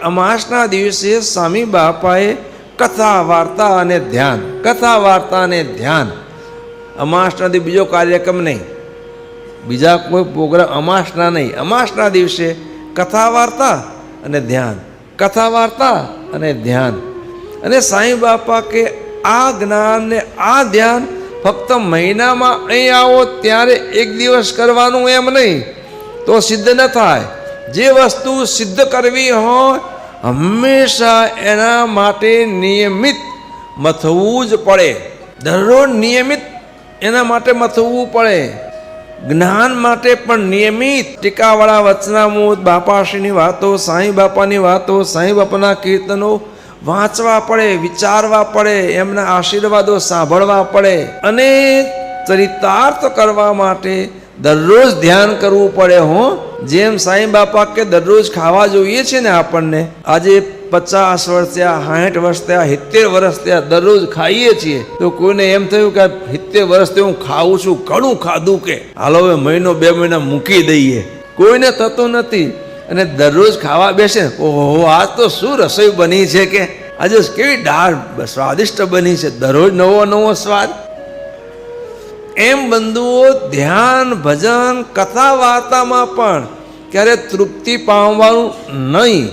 અમાસના દિવસે સ્વામી બાપાએ કથા વાર્તા અને ધ્યાન, કથા વાર્તા અને ધ્યાન. અમાસના દિવસે બીજો કાર્યક્રમ નહીં, બીજા કોઈ પ્રોગ્રામ અમાસના નહીં. અમાસના દિવસે કથા વાર્તા અને ધ્યાન, કથા વાર્તા અને ધ્યાન. અને સાંઈ બાપા કે આ જ્ઞાન ને આ ધ્યાન ફક્ત મહિનામાં અહીં આવો ત્યારે એક દિવસ કરવાનું એમ નહીં તો સિદ્ધ ન થાય. જે વસ્તુ સિદ્ધ કરવી હોય હંમેશા એના માટે નિયમિત મથવું જ પડે. દરરોજ નિયમિત એના માટે મથવું પડે. જ્ઞાન માટે પણ નિયમિત ટીકાવાળા વચનામૃત, બાપાશ્રીની વાતો, સાંઈ બાપાની વાતો, સાંઈ બાપાના કીર્તનો વાંચવા પડે, વિચારવા પડે, એમના આશીર્વાદો સાંભળવા પડે. અને ચરિતાર્થ કરવા માટે દરરોજ ધ્યાન કરવું પડે. જેમ સાંઈ બાપા કે દરરોજ ખાવા જોઈએ છે ને, આપણને આજે 50 વર્ષ થયા, 60 વર્ષ થયા, 70 વર્ષ થયા, દરરોજ ખાઈએ છીએ. તો કોઈને એમ થયું કે 70 વર્ષથી હું ખાઉં છું, ઘણું ખાધું, કે હાલો હવે મહિનો 2 મહિના મૂકી દઈએ. કોઈને થતું નથી. અને દરરોજ ખાવા બેસે, ઓહો આજ તો શું રસોઈ બની છે, કે આજે કેવી દાળ સ્વાદિષ્ટ બની છે, દરરોજ નવો નવો સ્વાદ. એમ બંધુઓ ધ્યાન, ભજન, કથા વાર્તામાં પણ ક્યારે તૃપ્તિ પામવાનું નહીં.